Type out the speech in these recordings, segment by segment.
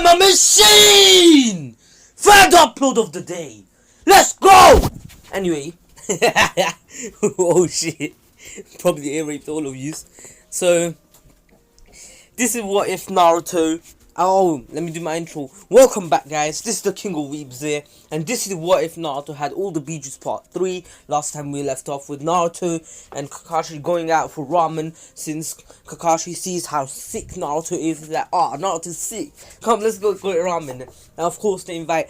am a machine! Third upload of the day. Let's go! Anyway. Oh shit. Probably air raped all of you. So, this is what if Naruto. Oh, let me do my intro. Welcome back, guys. This is the King of Weebs here, and this is what if Naruto had all the Bijuus part 3. Last time we left off with Naruto and Kakashi going out for ramen, since Kakashi sees how sick Naruto is. He's like, oh, Naruto's sick. Come, let's go get ramen. And of course, they invite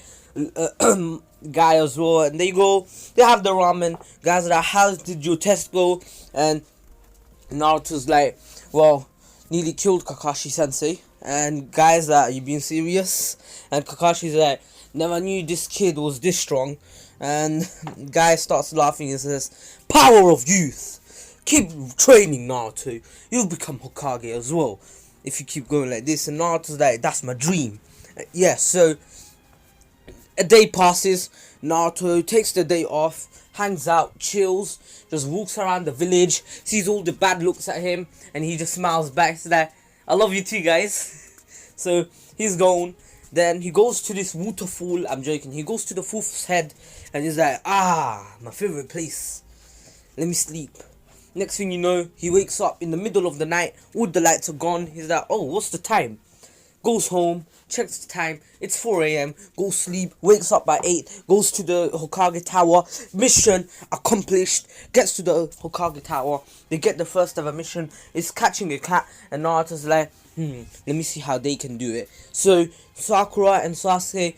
Guy as well, and they go. They have the ramen. Guys are like, how did your test go? And Naruto's like, well, nearly killed Kakashi Sensei. And guys, are you being serious? And Kakashi's like, never knew this kid was this strong. And guy starts laughing and says, power of youth. Keep training, Naruto. You'll become Hokage as well if you keep going like this. And Naruto's like, that's my dream. Yeah, so a day passes. Naruto takes the day off, hangs out, chills, just walks around the village, sees all the bad looks at him, and he just smiles back. He's like, I love you too, guys. So he's gone. Then he goes to this waterfall. I'm joking. He goes to the fourth's head, and he's like, ah, my favorite place. Let me sleep. Next thing you know, he wakes up in the middle of the night. All the lights are gone. He's like, oh, what's the time? Goes home, checks the time, it's 4 AM, goes sleep, wakes up by 8, goes to the Hokage Tower, mission accomplished, gets to the Hokage Tower, they get the first ever mission, it's catching a cat, and Naruto's like, let me see how they can do it. So, Sakura and Sasuke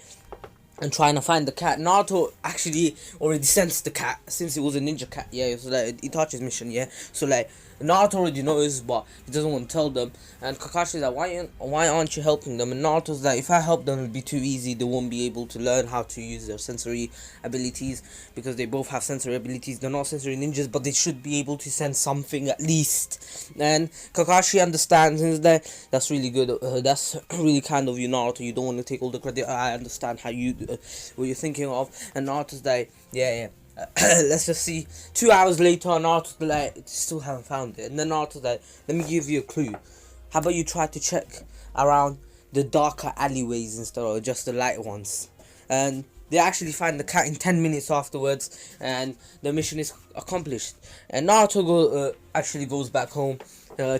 and trying to find the cat. Naruto actually already sensed the cat, since it was a ninja cat, yeah, so like, Itachi's mission, yeah, so like, Naruto already knows, but he doesn't want to tell them. And Kakashi's like, why aren't you helping them? And Naruto's like, if I help them, it'll be too easy. They won't be able to learn how to use their sensory abilities, because they both have sensory abilities. They're not sensory ninjas, but they should be able to sense something at least. And Kakashi understands, and he's like, that's really good. That's really kind of you, Naruto. You don't want to take all the credit. I understand how you what you're thinking of. And Naruto's like, yeah. Let's just see. 2 hours later, Naruto's like, still haven't found it. And then Naruto's like, let me give you a clue. How about you try to check around the darker alleyways instead of just the light ones? And they actually find the cat in 10 minutes afterwards, and the mission is accomplished. And Naruto actually goes back home,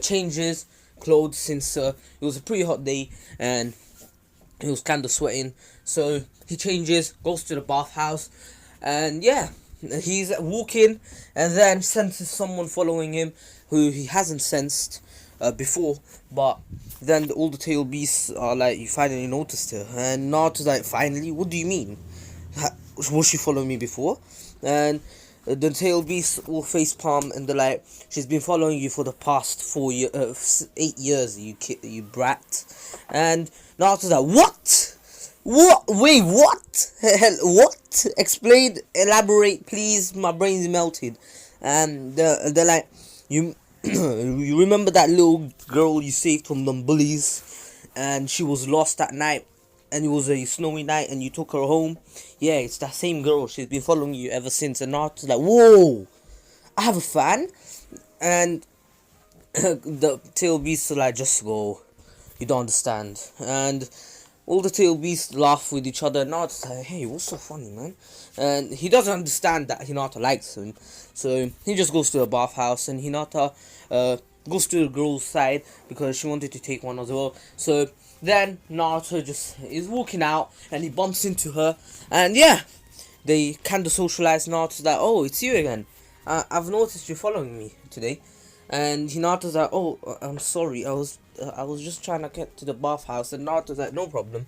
changes clothes, since it was a pretty hot day and he was kind of sweating. So he changes, goes to the bathhouse, and yeah. He's walking, and then senses someone following him who he hasn't sensed before. But then all the tail beasts are like, you finally noticed her. And Naruto's like, finally? What do you mean? Was she following me before? And the tail beasts all face palm, and they're like, she's been following you for the past 8 years, you brat. And Naruto's like, what? What? Wait, what? What? Explain, elaborate, please. My brain's melted. And they're like, you remember that little girl you saved from them bullies, and she was lost at night, and it was a snowy night, and you took her home? Yeah, it's that same girl. She's been following you ever since. And Naruto's like, whoa, I have a fan. And the tail beasts are like, just go. You don't understand. And all the tail beasts laugh with each other. Naruto's like, hey, what's so funny, man? And he doesn't understand that Hinata likes him. So he just goes to the bathhouse, and Hinata goes to the girl's side because she wanted to take one as well. So then Naruto just is walking out, and he bumps into her. And yeah, they kind of socialize. Naruto's like, oh, it's you again. I've noticed you're following me today. And Hinata's like, oh, I'm sorry, I was just trying to get to the bathhouse. And Naruto's like, no problem,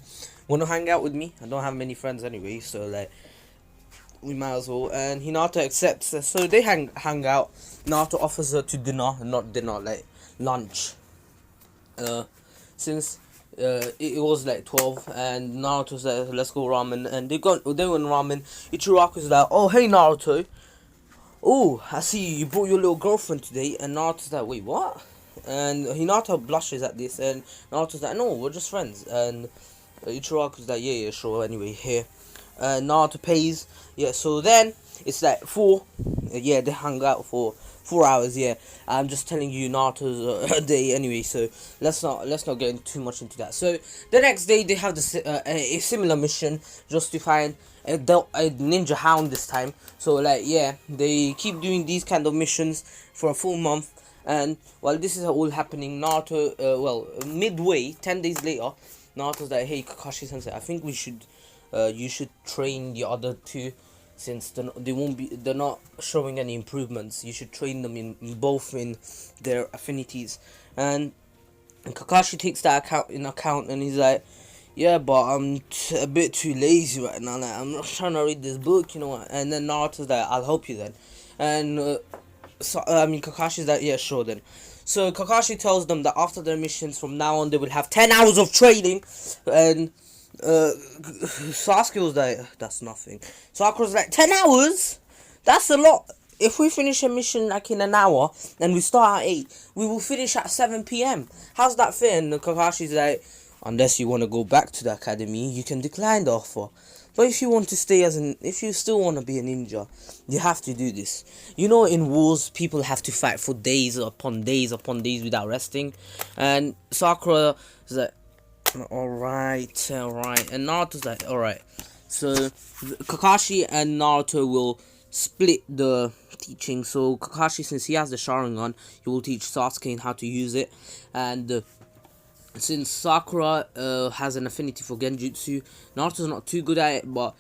wanna hang out with me? I don't have many friends anyway, so like, we might as well. And Hinata accepts, so they hang out. Naruto offers her to dinner, not dinner, like lunch, since it was like 12, and Naruto's like, let's go ramen. And they went ramen. Ichiraku's like, oh, hey Naruto, oh, I see you brought your little girlfriend today. And Naruto's like, wait, what? And Hinata blushes at this, and Naruto's like, no, we're just friends. And Ichiraku's like, yeah, sure, anyway, here, Naruto pays. Yeah, so then it's like yeah, they hung out for 4 hours. Yeah, I'm just telling you Naruto's day anyway. So let's not get too much into that. So the next day they have a similar mission, just to find a ninja hound this time. So like yeah, they keep doing these kind of missions for a full month. And while this is all happening, Naruto, midway, 10 days later, Naruto's like, hey Kakashi Sensei, I think you should train the other two, since they're not showing any improvements. You should train them in their affinities. And Kakashi takes that account, and he's like, yeah, but I'm a bit too lazy right now. Like, I'm not trying to read this book, you know. And then Naruto's like, I'll help you then. And Kakashi's like, yeah, sure then. So Kakashi tells them that after their missions, from now on, they will have 10 hours of training. And Sasuke was like, that's nothing. Sakura's like, 10 hours? That's a lot. If we finish a mission like in an hour, and we start at 8, we will finish at 7 p.m. How's that fair? And Kakashi's like, unless you want to go back to the academy, you can decline the offer. But if you want to stay if you still want to be a ninja, you have to do this. You know, in wars, people have to fight for days upon days upon days without resting. And Sakura is like, alright. And Naruto's like, alright. So, Kakashi and Naruto will split the teaching. So, Kakashi, since he has the Sharingan, he will teach Sasuke how to use it. And since Sakura has an affinity for Genjutsu, Naruto's not too good at it, but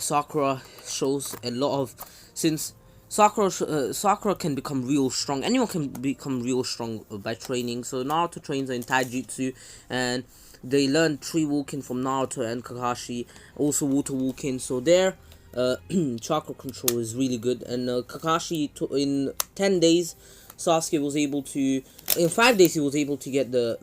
Sakura shows a lot of... Since Sakura can become real strong, anyone can become real strong by training. So Naruto trains in Taijutsu, and they learn tree walking from Naruto and Kakashi, also water walking. So their chakra control is really good. And Kakashi, in 10 days, Sasuke was able to... In 5 days, he was able to get the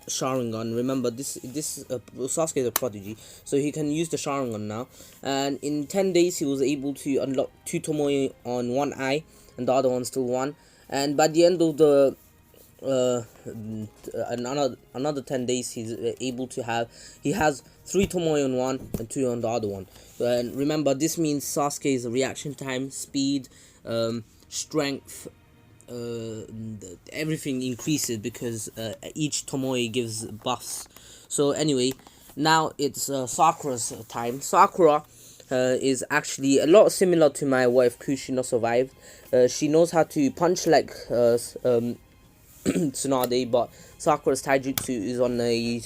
Sharingan. Remember, Sasuke is a prodigy, so he can use the Sharingan now. And in 10 days, he was able to unlock 2 Tomoe on one eye, and the other one's still one. And by the end of the another 10 days, he's able to he has 3 Tomoe on one and 2 on the other one. And remember, this means Sasuke's reaction time, speed, strength, everything increases, because each Tomoe gives buffs. So anyway, now it's Sakura's time. Sakura is actually a lot similar to my wife Kushina survived. She knows how to punch like Tsunade, but Sakura's taijutsu is on a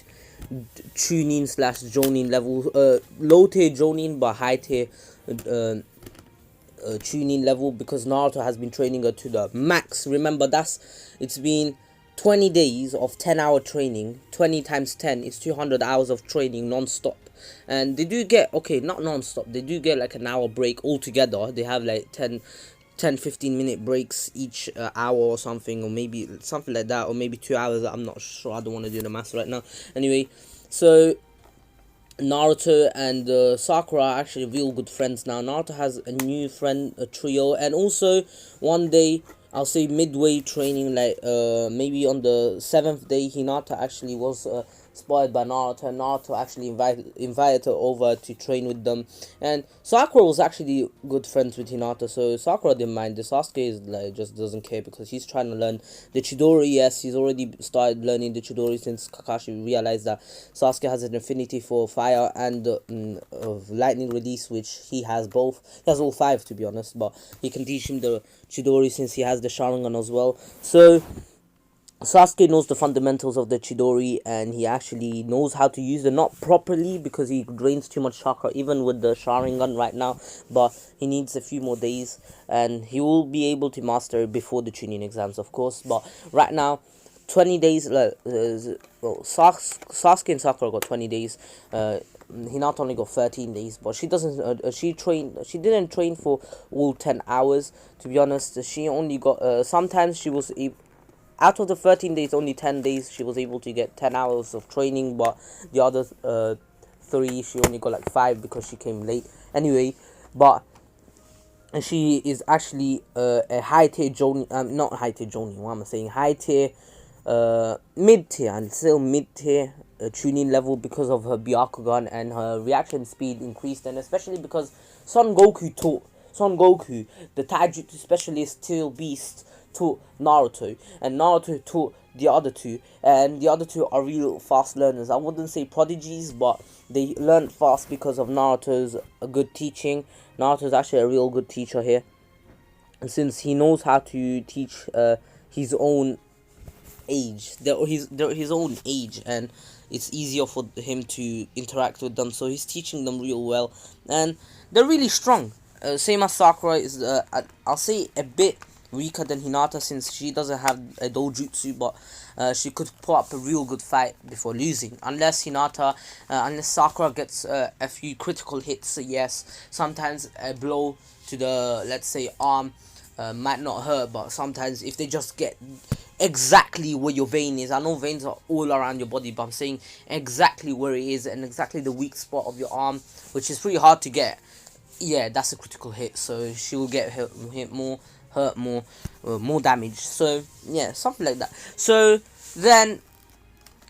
chunin / jonin level, low tier jonin but high tier tuning level, because Naruto has been training her to the max. Remember, it's been 20 days of 10-hour training. 20 times 10 is 200 hours of training non-stop. And they do get, okay, not non-stop, they do get like an hour break altogether. They have like 10-15 minute breaks each hour or something, or maybe something like that, or maybe 2 hours. I'm not sure, I don't want to do the math right now. Anyway, so Naruto and Sakura are actually real good friends now. Naruto has a new friend, a trio, and also one day, I'll say midway training, like maybe on the 7th day, Hinata actually was spoiled by Naruto, and Naruto actually invited her over to train with them. And Sakura was actually good friends with Hinata, so Sakura didn't mind this. Sasuke is like, just doesn't care, because he's trying to learn the Chidori. Yes, he's already started learning the Chidori since Kakashi realized that Sasuke has an affinity for fire and lightning release, which he has both. He has all 5, to be honest, but he can teach him the Chidori since he has the Sharingan as well. So Sasuke knows the fundamentals of the Chidori, and he actually knows how to use it, not properly because he drains too much chakra even with the Sharingan right now, but he needs a few more days, and he will be able to master it before the Chunin exams, of course. But right now, 20 days, Sasuke and Sakura got 20 days, Hinata only got 13 days, but she didn't train for all 10 hours, to be honest. She only got, sometimes she was out of the 13 days, only 10 days she was able to get 10 hours of training, but the other 3, she only got like 5 because she came late. Anyway, but she is actually a high tier Jonin, not high tier Jonin, what am I saying? High tier, mid tier, and still mid tier tuning level because of her Byakugan, and her reaction speed increased, and especially because Son Goku, the Taijutsu specialist Tail Beast, taught Naruto, and Naruto taught the other two, and the other two are real fast learners. I wouldn't say prodigies, but they learn fast because of Naruto's good teaching. Naruto's actually a real good teacher here, and since he knows how to teach his own his own age, and it's easier for him to interact with them, so he's teaching them real well, and they're really strong. Same as Sakura is, I'll say, a bit weaker than Hinata, since she doesn't have a dojutsu, but she could put up a real good fight before losing, unless Sakura gets a few critical hits. Yes, sometimes a blow to the, let's say, arm might not hurt, but sometimes if they just get exactly where your vein is, I know veins are all around your body, but I'm saying exactly where it is, and exactly the weak spot of your arm, which is pretty hard to get. Yeah, that's a critical hit, so she will get hit more, hurt more, more damage. So yeah, something like that. So then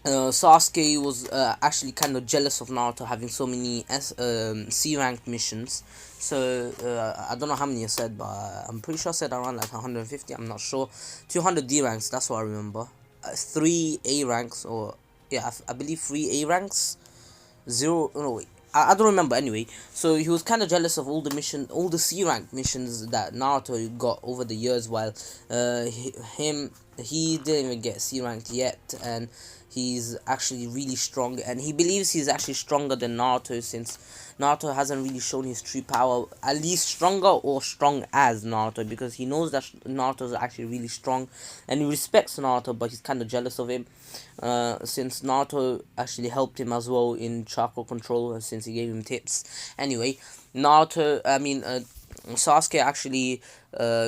Sasuke was actually kind of jealous of Naruto having so many C ranked missions. So I don't know how many I said, but I'm pretty sure I said around like 150. I'm not sure. 200 D ranks. That's what I remember. 3 A ranks, or yeah, I believe 3 A ranks. Zero. No, wait. I don't remember anyway. So he was kind of jealous of all the C rank missions that Naruto got over the years, while he didn't even get C ranked yet, and he's actually really strong, and he believes he's actually stronger than Naruto, since Naruto hasn't really shown his true power, at least stronger or strong as Naruto, because he knows that Naruto is actually really strong, and he respects Naruto, but he's kind of jealous of him, since Naruto actually helped him as well in chakra control, since he gave him tips. Anyway, Sasuke actually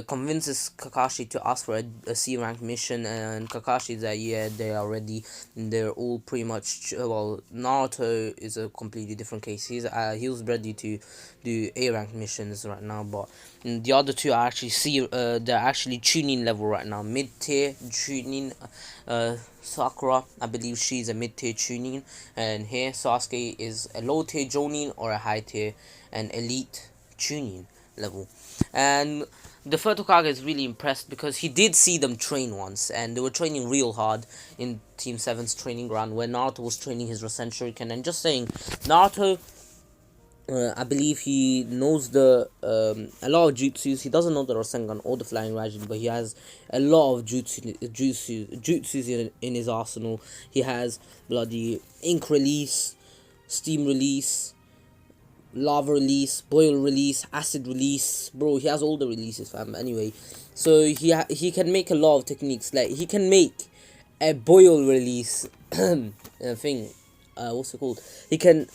convinces Kakashi to ask for a C rank mission, and Kakashi's like, yeah, they are ready. And they're all pretty much, well, Naruto is a completely different case. He was ready to do A rank missions right now, but the other two are actually they're actually tuning level right now, mid tier tuning. Sakura, I believe she's a mid tier tuning, and here Sasuke is a low tier jonin, or a high tier and elite tuning level. And the third Hokage is really impressed because he did see them train once, and they were training real hard in Team 7's training ground, where Naruto was training his Rasen Shuriken. And just saying, Naruto, I believe he knows a lot of jutsus. He doesn't know the Rasengan or the Flying Raijin, but he has a lot of jutsus in his arsenal. He has bloody ink release, steam release, lava release, boil release, acid release. Bro, he has all the releases, fam. Anyway, so he can make a lot of techniques. Like, he can make a boil release thing. What's it called? He can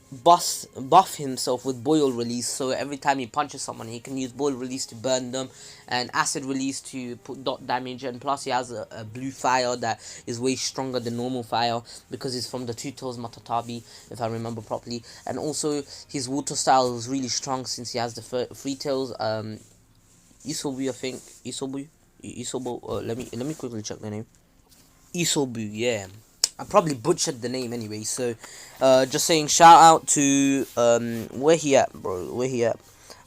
buff himself with boil release, so every time he punches someone, he can use boil release to burn them, and acid release to put dot damage, and plus he has a blue fire that is way stronger than normal fire, because it's from the Two Tails Matatabi, if I remember properly. And also his water style is really strong, since he has the three tails. Isobu, I think. Isobu, let me quickly check the name. Isobu, yeah. I probably butchered the name anyway, so just saying, shout out to where he at, bro? Where he at?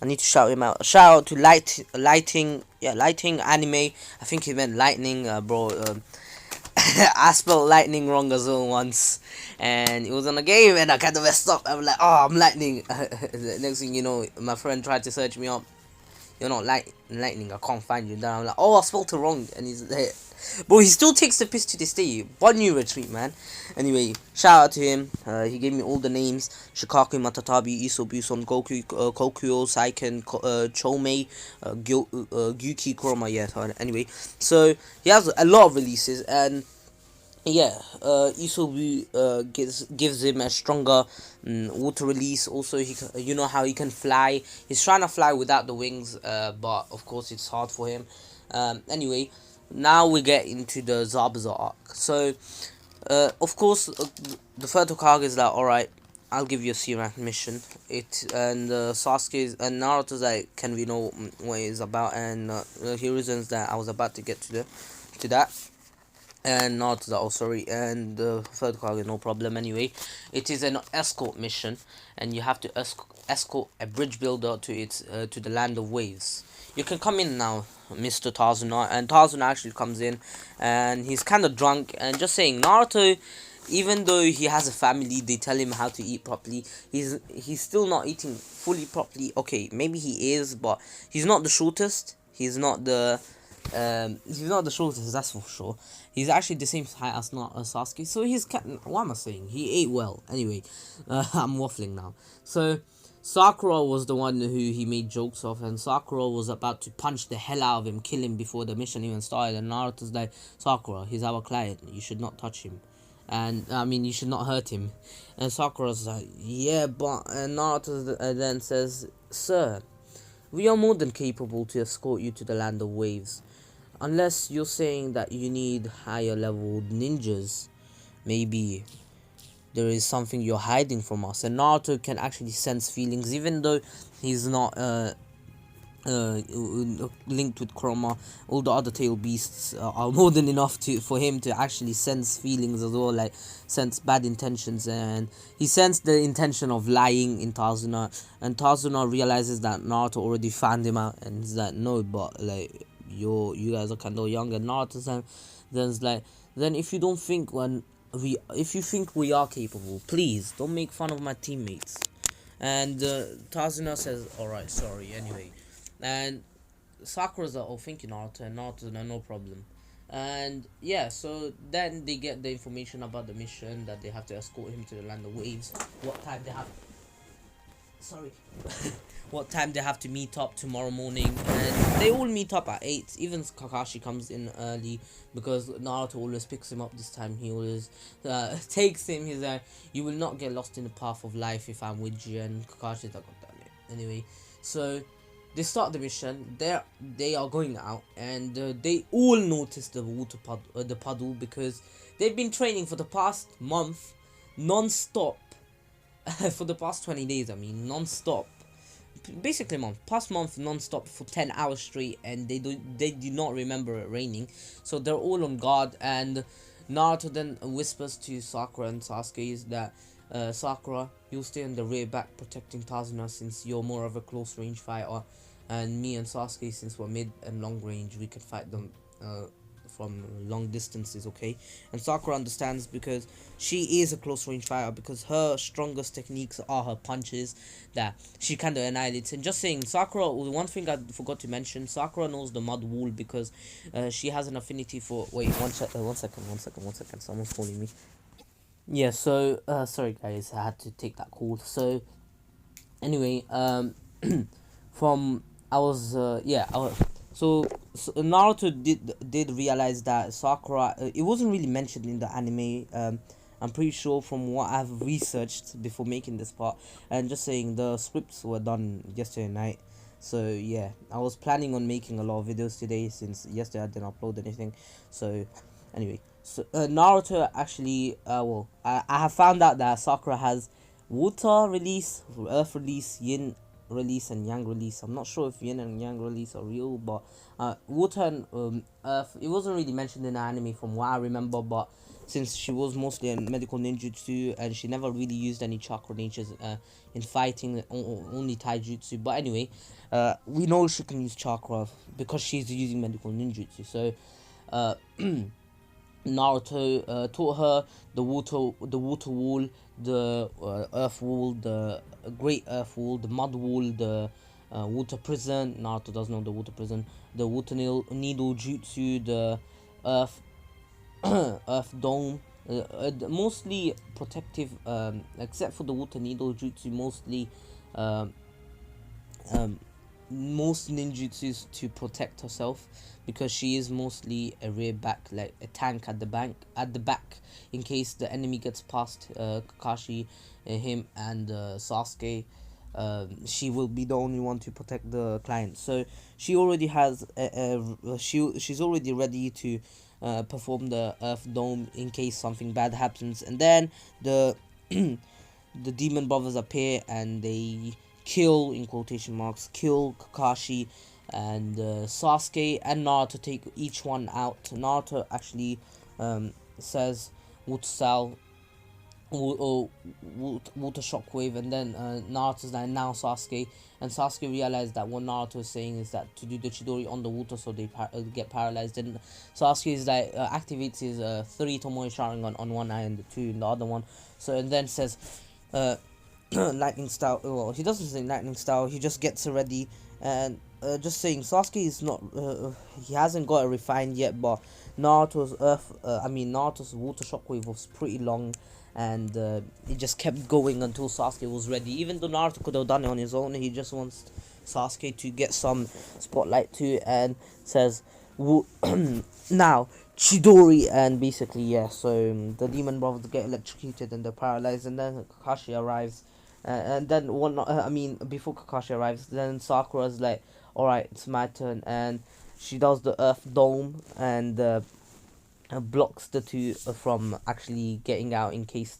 I need to shout him out. Shout out to lighting anime. I think he meant lightning, bro. I spelled lightning wrong as well once, and it was on a game, and I kind of messed up. I was like, oh, I'm lightning. Next thing you know, my friend tried to search me up. You're not lightning. I can't find you. Then I'm like, oh, I spelled it wrong, and he's there. But he still takes the piss to this day. What new retreat, man? Anyway, shout out to him. He gave me all the names: Shikaku, Matatabi, Isobu, Son Goku, Kokuyo, Saiken, Chomei, Gyuki, Kurama. Yeah. Anyway, so he has a lot of releases, and yeah, Isobu gives him a stronger water release. Also, you know how he can fly. He's trying to fly without the wings, but of course it's hard for him. Anyway. Now we get into the Zabuza arc. So, of course, the third Hokage is like, alright, I'll give you a C rank mission. Sasuke and Naruto's like, can we know what it's about? And he reasons that I was about to get to that. and not the, oh sorry, and the third cargo, no problem. Anyway, it is an escort mission, and you have to escort a bridge builder to its to the land of waves. You can come in now, Mr. Tazuna. And Tazuna actually comes in, and he's kind of drunk, and just saying, Naruto, even though he has a family, they tell him how to eat properly. He's still not eating fully properly. Okay, maybe he is, but he's not the shortest. He's not the shortest, that's for sure. He's actually the same height as not Sasuke, so he's what am I saying? He ate well. Anyway, I'm waffling now. So Sakura was the one who he made jokes of, and Sakura was about to punch the hell out of him, kill him before the mission even started. And Naruto's like, Sakura, he's our client. You should not touch him. And I mean, you should not hurt him. And Sakura's like, yeah, but and Naruto then says, sir, we are more than capable to escort you to the land of waves. Unless you're saying that you need higher level ninjas, maybe there is something you're hiding from us. And Naruto can actually sense feelings, even though he's not linked with Chroma. All the other tail beasts are more than enough for him to actually sense feelings as well, like sense bad intentions. And he sensed the intention of lying in Tazuna, and Tazuna realizes that Naruto already found him out, and he's like, no, but like you guys are kind of young. And Naruto then's like, then if you think we are capable, please don't make fun of my teammates. And Tazuna says, alright, sorry, anyway. And Sakura's like, oh, thank you, Naruto. And Naruto's like, no problem. And yeah, so then they get the information about the mission, that they have to escort him to the land of waves. What time they have what time they have to meet up tomorrow morning. And they all meet up at 8. Even Kakashi comes in early, because Naruto always picks him up this time. He always takes him. He's like, you will not get lost in the path of life if I'm with you. And Kakashi's like, oh, damn it. Anyway, so they start the mission. They are going out, and they all notice the puddle, because they've been training for the past month, non-stop. For the past 20 days, I mean, non-stop. Basically, past month non-stop for 10 hours straight, and they do not remember it raining, so they're all on guard. And Naruto then whispers to Sakura and Sasuke that Sakura, you'll stay in the rear back protecting Tazuna, since you're more of a close range fighter, and me and Sasuke, since we're mid and long range, we can fight them from long distances, okay? And Sakura understands, because she is a close range fighter, because her strongest techniques are her punches that she kind of annihilates. And just saying, Sakura, one thing I forgot to mention, Sakura knows the mud wall, because she has an affinity for, wait, one second, someone's calling me. Yeah, so sorry guys, I had to take that call. So anyway, from I was so Naruto did realize that Sakura, it wasn't really mentioned in the anime. I'm pretty sure from what I've researched before making this part, and just saying, the scripts were done yesterday night. So yeah, I was planning on making a lot of videos today, since yesterday I didn't upload anything. So anyway, so Naruto actually, I have found out that Sakura has water release, earth release, yin release, and yang release. I'm not sure if yin and yang release are real, but water and earth, it wasn't really mentioned in the anime from what I remember. But since she was mostly a medical ninjutsu, and she never really used any chakra natures in fighting, only taijutsu. But anyway, we know she can use chakra because she's using medical ninjutsu. So Naruto taught her the water wall, the earth wall, the great earth wall, the mud wall, the water prison. Naruto does know the water prison, the water needle jutsu, the earth earth dome. Mostly protective, except for the water needle jutsu, mostly most ninjutsus to protect herself, because she is mostly a rear back, like a tank at the back, in case the enemy gets past Kakashi, him and Sasuke. She will be the only one to protect the client. So she already has she's already ready to perform the earth dome in case something bad happens. And then the the demon brothers appear, and they kill, in quotation marks, kill Kakashi, and Sasuke and Naruto take each one out. Naruto actually says water style, water shockwave, and then Naruto's like, now Sasuke, and Sasuke realized that what Naruto is saying is that to do the Chidori on the water so they get paralyzed, and Sasuke is like activates his 3 Tomoe Sharingan on one eye and the 2 in the other one. So and then says lightning style. Well, he doesn't say lightning style, he just gets it ready, and just saying Sasuke is not he hasn't got it refined yet, but Naruto's Naruto's water shockwave was pretty long, and he just kept going until Sasuke was ready. Even though Naruto could have done it on his own, he just wants Sasuke to get some spotlight too, and says now Chidori, and basically yeah, so the demon brothers get electrocuted and they're paralyzed, and then Kakashi arrives, and then before Kakashi arrives, then Sakura's like, alright, it's my turn, and she does the earth dome, and blocks the two from actually getting out in case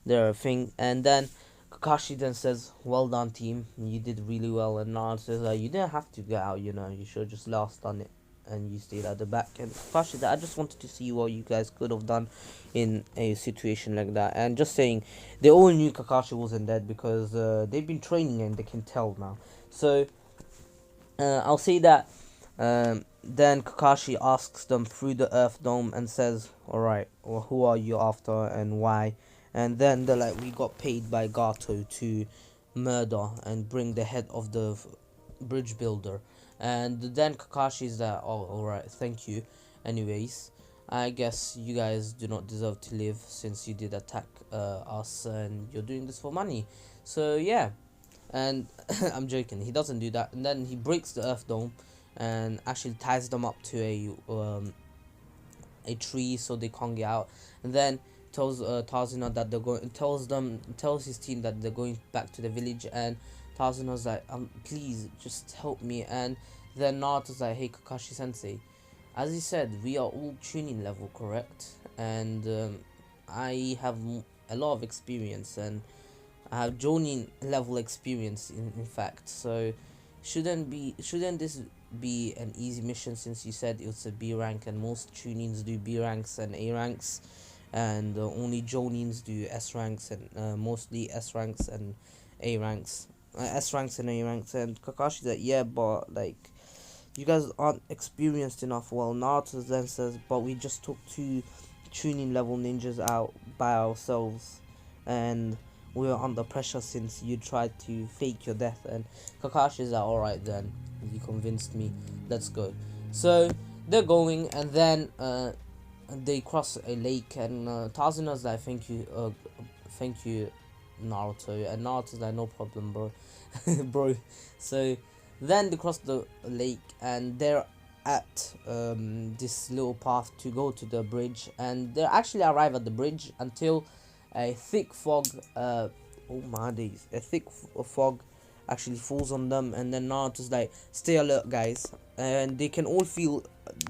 they're a thing. And then Kakashi then says, well done team, you did really well, and Naruto says, you didn't have to get out, you know, you should have just last done it and you stayed at the back. And Kakashi said, I just wanted to see what you guys could have done in a situation like that. And just saying, they all knew Kakashi wasn't dead because they've been training and they can tell now. So I'll say that then Kakashi asks them through the earth dome and says, alright, well, who are you after and why? And then they're like, we got paid by Gato to murder and bring the head of the bridge builder. And then Kakashi's like, oh, alright, thank you. Anyways, I guess you guys do not deserve to live since you did attack us and you're doing this for money. So yeah, and I'm joking, he doesn't do that. And then he breaks the earth dome and actually ties them up to a tree so they can't get out, and then tells Tazuna that they're going, tells his team that they're going back to the village, and Tazuna's like, please just help me. And then Naruto's like, hey Kakashi sensei, as he said, we are all tuning level, correct? And I have a lot of experience, and I have Jonin level experience in fact, so shouldn't this be an easy mission, since you said it's a B rank and most tunings do B ranks and A ranks, and only Jonins do S ranks, and mostly S ranks and A ranks, S ranks and A ranks. And Kakashi's like, yeah, but like you guys aren't experienced enough. Well, Naruto then says, but we just took 2 tuning level ninjas out by ourselves, and we were under pressure since you tried to fake your death. And Kakashi's like, alright then, you convinced me, let's go. So they're going, and then they cross a lake, and Tazuna's like, thank you Naruto, and Naruto's like, no problem bro. bro. So then they cross the lake, and they're at this little path to go to the bridge, and they actually arrive at the bridge until a thick fog, oh my days, a thick fog actually falls on them. And then Naruto's like, stay alert guys, and they can all feel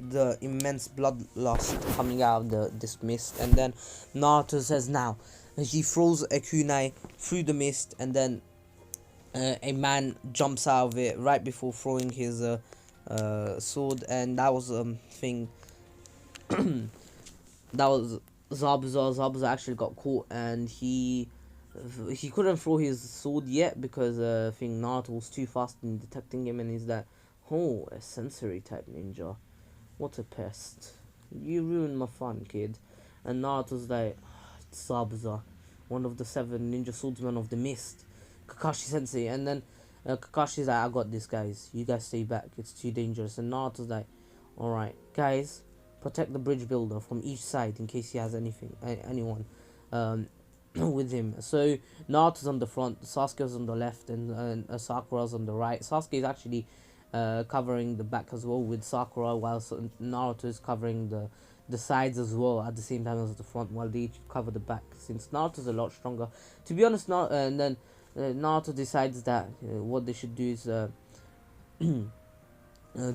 the immense bloodlust coming out of this mist. And then Naruto says, now, and he throws a kunai through the mist, and then a man jumps out of it right before throwing his sword, and that was thing that was Zabuza actually got caught, and he couldn't throw his sword yet because I think Naruto was too fast in detecting him, and he's like, oh, a sensory type ninja, what a pest, you ruined my fun, kid. And Naruto's like, it's Zabuza, one of the 7 ninja swordsmen of the mist, Kakashi sensei. And then Kakashi's like, I got this guys, you guys stay back, it's too dangerous. And Naruto's like, alright guys, protect the bridge builder from each side in case he has anyone with him. So Naruto's on the front, Sasuke's on the left, and Sakura's on the right. Sasuke is actually covering the back as well with Sakura, while Naruto is covering the sides as well at the same time as the front, while they each cover the back, since Naruto's a lot stronger, to be honest. And then Naruto decides that what they should do is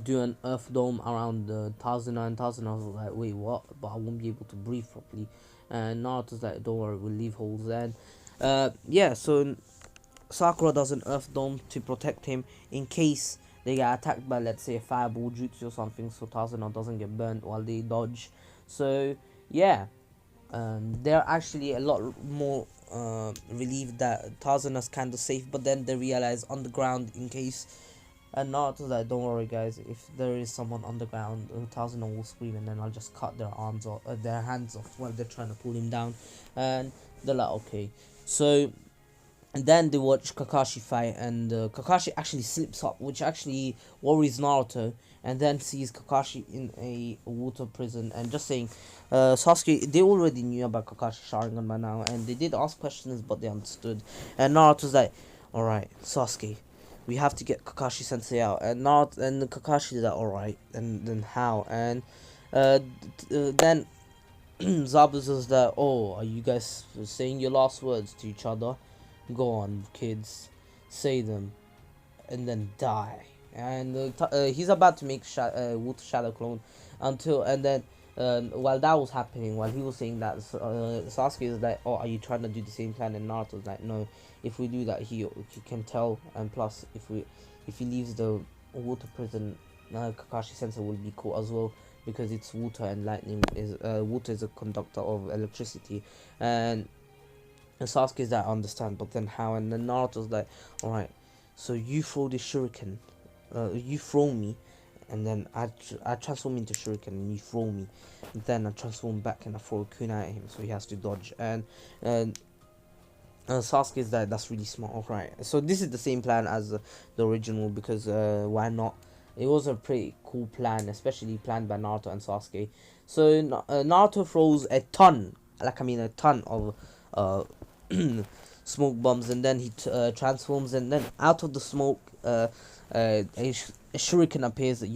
do an earth dome around Tazuna, and Tazuna was like, wait, what? But I won't be able to breathe properly. And Naruto's like, don't worry, we'll leave holes. And yeah, so Sakura does an earth dome to protect him in case they get attacked by, let's say, a fireball jutsu or something, so Tazuna doesn't get burnt while they dodge. So yeah, they're actually a lot more relieved that Tazuna's kind of safe, but then they realize on the ground in case. And Naruto's like, don't worry guys, if there is someone on the ground, Tazuna will scream and then I'll just cut their arms or their hands off while they're trying to pull him down. And they're like, okay. So and then they watch Kakashi fight, and Kakashi actually slips up, which actually worries Naruto, and then sees Kakashi in a water prison. And just saying, Sasuke, they already knew about Kakashi Sharingan by now, and they did ask questions, but they understood. And Naruto's like, alright, Sasuke, we have to get Kakashi Sensei out. And Naruto and Kakashi's like, alright, and then how? And then Zabuza's like, oh, are you guys saying your last words to each other? Go on, kids, say them, and then die. And he's about to make Water Shadow clone and then while that was happening, while he was saying that, Sasuke is like, "Oh, are you trying to do the same plan?" And Naruto's like, "No, if we do that, he can tell, and plus, if he leaves the water prison, Kakashi Sensei will be caught as well." Because it's water and lightning is water is a conductor of electricity, and Sasuke's like, I understand, but then how? And then Naruto's like, alright, so you throw the shuriken, you throw me, and then I transform into shuriken, and you throw me, and then I transform back and I throw a kunai at him, so he has to dodge. And Sasuke's like, that's really smart. Alright, so this is the same plan as the original, because why not? It was a pretty cool plan, especially planned by Naruto and Sasuke. So Naruto throws a ton, a ton of smoke bombs, and then he transforms, and then out of the smoke a shuriken appears, a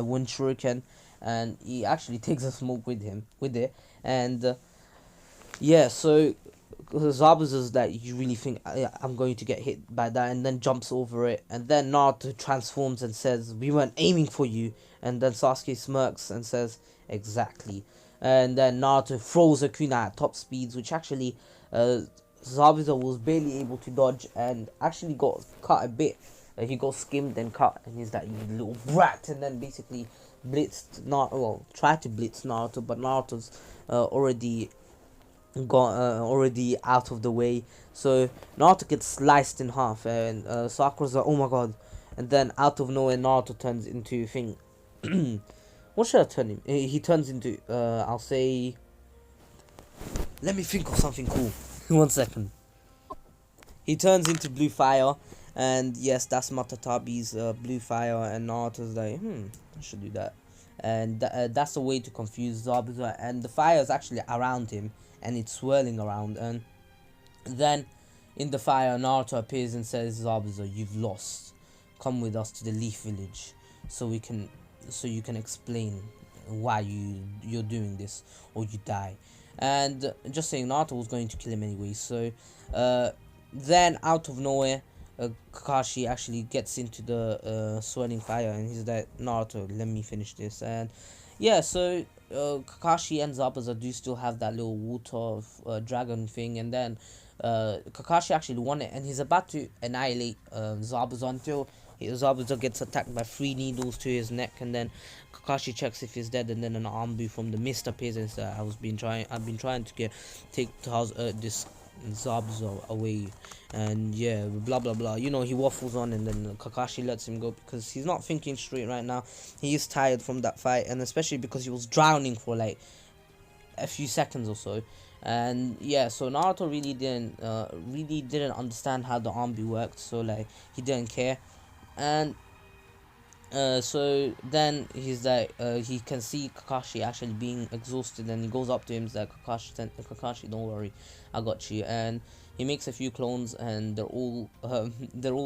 wind shuriken, and he actually takes the smoke with it. And yeah, so Zabuza's that, you really think I'm going to get hit by that, and then jumps over it, and then Naruto transforms and says, we weren't aiming for you. And then Sasuke smirks and says, exactly. And then Naruto throws a kunai at top speeds, which actually Zabuza was barely able to dodge, and actually got cut a bit. He got skimmed and cut, and he's like, you little brat. And then basically blitzed Naruto, well, tried to blitz Naruto, but Naruto's already out of the way. So Naruto gets sliced in half, and Sakura's like, oh my god. And then out of nowhere, Naruto turns into thing. What should I turn him? He turns into I'll say, let me think of something cool. 1 second. He turns into blue fire, and yes, that's Matatabi's blue fire, and Naruto's like, I should do that. And that's a way to confuse Zabuza, and the fire is actually around him, and it's swirling around. And then in the fire, Naruto appears and says, Zabuza, you've lost. Come with us to the Leaf Village, so you can explain why you're doing this, or you die. And just saying, Naruto was going to kill him anyway. So then out of nowhere, Kakashi actually gets into the swirling fire, and he's like, Naruto, let me finish this. And yeah, so Kakashi and Zabuza do still have that little water dragon thing, and then Kakashi actually won it, and he's about to annihilate Zabuza until Zabuza gets attacked by 3 needles to his neck, and then Kakashi checks if he's dead, and then an Ambu from the mist appears and says, I've been trying to take this Zabuza away, and yeah, blah blah blah. He waffles on, and then Kakashi lets him go because he's not thinking straight right now. He is tired from that fight, and especially because he was drowning for like a few seconds or so. And yeah, so Naruto really didn't understand how the Ambu worked, so like he didn't care. And so then he's like, he can see Kakashi actually being exhausted, and he goes up to him. He's like, Kakashi, don't worry, I got you. And he makes a few clones, and they're all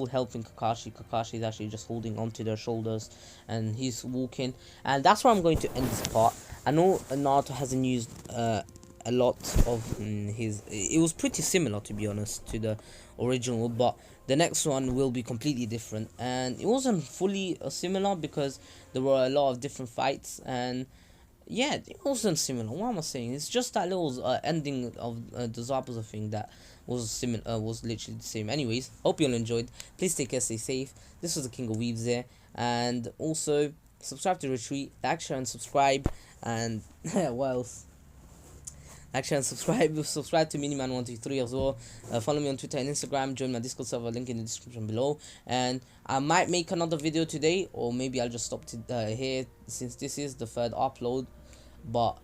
helping Kakashi. Kakashi is actually just holding onto their shoulders, and he's walking. And that's where I'm going to end this part. I know Naruto hasn't used a lot of his. It was pretty similar, to be honest, to the original, but the next one will be completely different. And it wasn't fully similar because there were a lot of different fights, and yeah, it wasn't similar. What am I saying? It's just that little ending of the Zabuza thing that was similar, was literally the same. Anyways, hope you all enjoyed. Please take care, stay safe. This was the King of Weebs there, and also subscribe to Retreat, like, share, and subscribe. And what else? Like, share, and subscribe. Subscribe to Miniman123 as well. Follow me on Twitter and Instagram. Join my Discord server, link in the description below. And I might make another video today, or maybe I'll just stop here since this is the third upload. But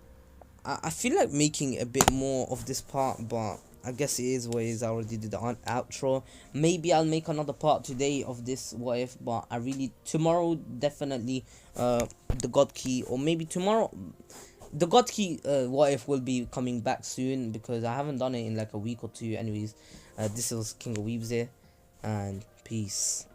I feel like making a bit more of this part, but I guess it is what it is. I already did the outro. Maybe I'll make another part today of this what if, but I really tomorrow definitely the God Key, or maybe tomorrow the God Key what if will be coming back soon, because I haven't done it in like a week or two. Anyways, this was King of Weebs here, and peace.